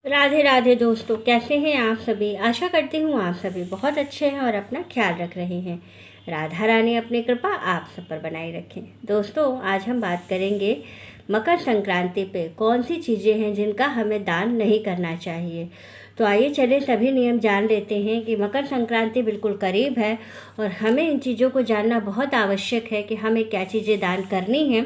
राधे राधे दोस्तों, कैसे हैं आप सभी। आशा करती हूँ आप सभी बहुत अच्छे हैं और अपना ख्याल रख रहे हैं। राधा रानी अपनी कृपा आप सब पर बनाए रखें। दोस्तों, आज हम बात करेंगे मकर संक्रांति पे कौन सी चीज़ें हैं जिनका हमें दान नहीं करना चाहिए। तो आइए चलिए सभी नियम जान लेते हैं कि मकर संक्रांति बिल्कुल करीब है और हमें इन चीज़ों को जानना बहुत आवश्यक है कि हमें क्या चीज़ें दान करनी हैं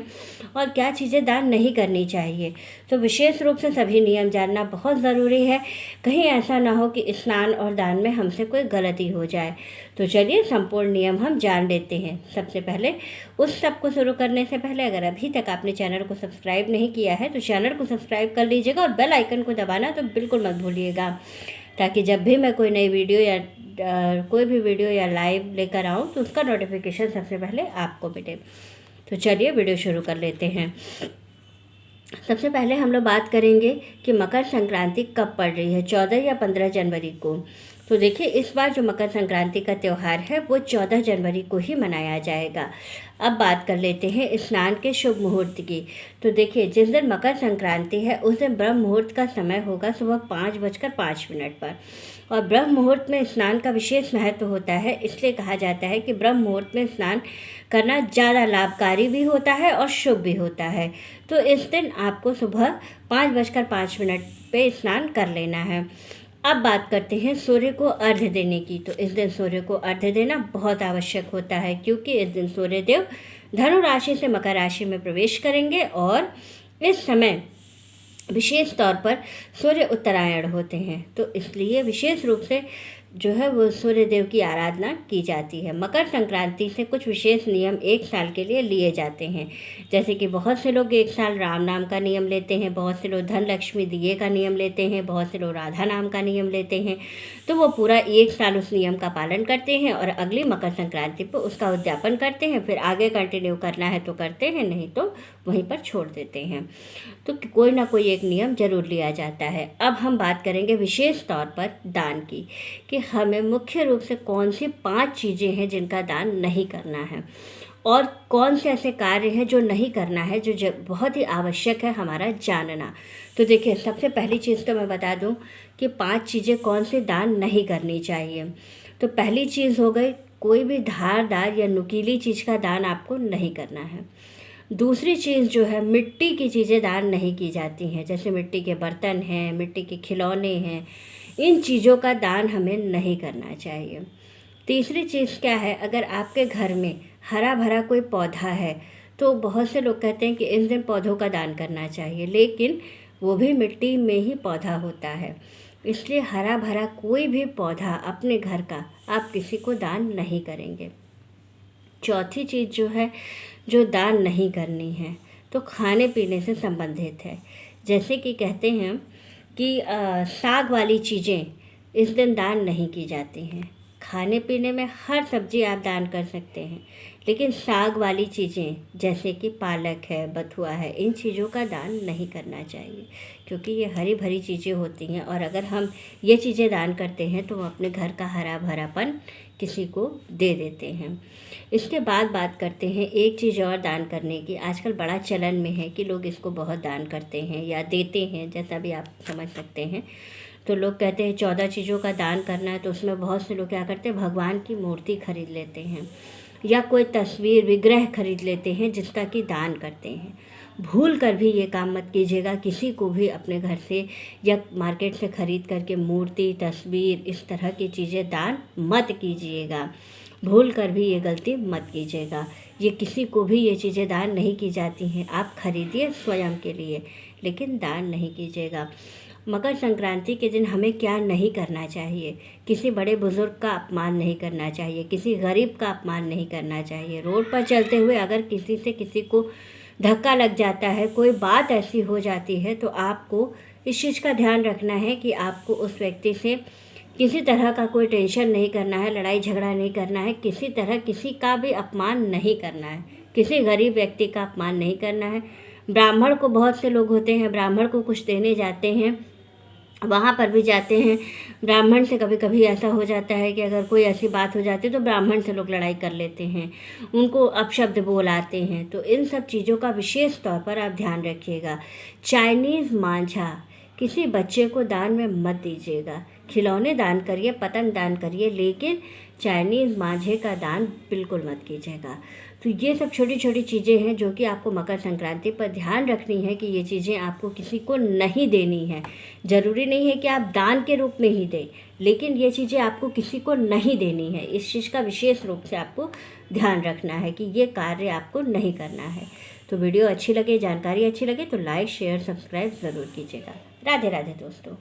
और क्या चीज़ें दान नहीं करनी चाहिए। तो विशेष रूप से सभी नियम जानना बहुत ज़रूरी है, कहीं ऐसा ना हो कि स्नान और दान में हमसे कोई गलती हो जाए। तो चलिए संपूर्ण नियम हम जान लेते हैं। सबसे पहले उस सब को शुरू करने से पहले अगर अभी तक आपने चैनल को सब्सक्राइब नहीं किया है तो चैनल को सब्सक्राइब कर लीजिएगा और बेल आइकन को दबाना तो बिल्कुल मत भूलिएगा, ताकि जब भी मैं कोई नई वीडियो या कोई भी वीडियो या लाइव लेकर आऊँ तो उसका नोटिफिकेशन सबसे पहले आपको मिले। तो चलिए वीडियो शुरू कर लेते हैं। सबसे पहले हम लोग बात करेंगे कि मकर संक्रांति कब पड़ रही है, 14 या 15 जनवरी को। तो देखिए, इस बार जो मकर संक्रांति का त्यौहार है वो 14 जनवरी को ही मनाया जाएगा। अब बात कर लेते हैं स्नान के शुभ मुहूर्त की। तो देखिए, जिस दिन मकर संक्रांति है उस दिन ब्रह्म मुहूर्त का समय होगा सुबह 5:05 पर। और ब्रह्म मुहूर्त में स्नान का विशेष महत्व होता है, इसलिए कहा जाता है कि ब्रह्म मुहूर्त में स्नान करना ज़्यादा लाभकारी भी होता है और शुभ भी होता है। तो इस दिन आपको सुबह 5:05 पे स्नान कर लेना है। अब बात करते हैं सूर्य को अर्घ्य देने की। तो इस दिन सूर्य को अर्घ्य देना बहुत आवश्यक होता है, क्योंकि इस दिन सूर्य देव धनु राशि से मकर राशि में प्रवेश करेंगे और इस समय विशेष तौर पर सूर्य उत्तरायण होते हैं। तो इसलिए विशेष रूप से जो है वो सूर्य देव की आराधना की जाती है। मकर संक्रांति से कुछ विशेष नियम एक साल के लिए लिए जाते हैं, जैसे कि बहुत से लोग एक साल राम नाम का नियम लेते हैं, बहुत से लोग धन लक्ष्मी दिए का नियम लेते हैं, बहुत से लोग राधा नाम का नियम लेते हैं। तो वो पूरा एक साल उस नियम का पालन करते हैं और अगली मकर संक्रांति पर उसका उद्यापन करते हैं। फिर आगे कंटिन्यू करना है तो करते हैं, नहीं तो वहीं पर छोड़ देते हैं। तो कोई ना कोई एक नियम जरूर लिया जाता है। अब हम बात करेंगे विशेष तौर पर दान की, कि हमें मुख्य रूप से कौन सी 5 चीज़ें हैं जिनका दान नहीं करना है और कौन से ऐसे कार्य हैं जो नहीं करना है, जो बहुत ही आवश्यक है हमारा जानना। तो देखिए, सबसे पहली चीज़ तो मैं बता दूं कि 5 चीज़ें कौन से दान नहीं करनी चाहिए। तो पहली चीज़ हो गई, कोई भी धारदार या नुकीली चीज़ का दान आपको नहीं करना है। दूसरी चीज़ जो है, मिट्टी की चीज़ें दान नहीं की जाती हैं, जैसे मिट्टी के बर्तन हैं, मिट्टी के खिलौने हैं, इन चीज़ों का दान हमें नहीं करना चाहिए। तीसरी चीज़ क्या है, अगर आपके घर में हरा भरा कोई पौधा है तो बहुत से लोग कहते हैं कि इन दिन पौधों का दान करना चाहिए, लेकिन वो भी मिट्टी में ही पौधा होता है, इसलिए हरा भरा कोई भी पौधा अपने घर का आप किसी को दान नहीं करेंगे। चौथी चीज़ जो है, जो दान नहीं करनी है, तो खाने पीने से संबंधित है। जैसे कि कहते हैं कि साग वाली चीज़ें इस दिन दान नहीं की जाती हैं। खाने पीने में हर सब्ज़ी आप दान कर सकते हैं, लेकिन साग वाली चीज़ें जैसे कि पालक है, बथुआ है, इन चीज़ों का दान नहीं करना चाहिए, क्योंकि ये हरी भरी चीज़ें होती हैं और अगर हम ये चीज़ें दान करते हैं तो हम अपने घर का हरा भरापन किसी को दे देते हैं। इसके बाद बात करते हैं एक चीज़ और दान करने की। आजकल बड़ा चलन में है कि लोग इसको बहुत दान करते हैं या देते हैं, जैसा भी आप समझ सकते हैं। तो लोग कहते हैं 14 चीज़ों का दान करना है, तो उसमें बहुत से लोग क्या करते हैं, भगवान की मूर्ति खरीद लेते हैं या कोई तस्वीर विग्रह खरीद लेते हैं जिसका कि दान करते हैं। भूल कर भी ये काम मत कीजिएगा, किसी को भी अपने घर से या मार्केट से ख़रीद करके मूर्ति, तस्वीर, इस तरह की चीज़ें दान मत कीजिएगा। भूल कर भी ये गलती मत कीजिएगा। ये किसी को भी ये चीज़ें दान नहीं की जाती हैं। आप खरीदिए स्वयं के लिए, लेकिन दान नहीं कीजिएगा। मकर संक्रांति के दिन हमें क्या नहीं करना चाहिए, किसी बड़े बुज़ुर्ग का अपमान नहीं करना चाहिए, किसी गरीब का अपमान नहीं करना चाहिए। रोड पर चलते हुए अगर किसी से किसी को धक्का लग जाता है, कोई बात ऐसी हो जाती है, तो आपको इस चीज़ का ध्यान रखना है कि आपको उस व्यक्ति से किसी तरह का कोई टेंशन नहीं करना है, लड़ाई झगड़ा नहीं करना है, किसी तरह किसी का भी अपमान नहीं करना है, किसी गरीब व्यक्ति का अपमान नहीं करना है। ब्राह्मण को, बहुत से लोग होते हैं ब्राह्मण को कुछ देने जाते हैं, वहाँ पर भी जाते हैं, ब्राह्मण से कभी कभी ऐसा हो जाता है कि अगर कोई ऐसी बात हो जाती है तो ब्राह्मण से लोग लड़ाई कर लेते हैं, उनको अपशब्द बोलाते हैं। तो इन सब चीज़ों का विशेष तौर पर आप ध्यान रखिएगा। चाइनीज़ मांझा किसी बच्चे को दान में मत दीजिएगा। खिलौने दान करिए, पतंग दान करिए, लेकिन चाइनीज़ मांझे का दान बिल्कुल मत कीजिएगा। तो ये सब छोटी छोटी चीज़ें हैं जो कि आपको मकर संक्रांति पर ध्यान रखनी है कि ये चीज़ें आपको किसी को नहीं देनी है। ज़रूरी नहीं है कि आप दान के रूप में ही दें, लेकिन ये चीज़ें आपको किसी को नहीं देनी है। इस चीज़ का विशेष रूप से आपको ध्यान रखना है कि ये कार्य आपको नहीं करना है। तो वीडियो अच्छी लगे, जानकारी अच्छी लगे तो लाइक शेयर सब्सक्राइब ज़रूर कीजिएगा। राधे राधे दोस्तों।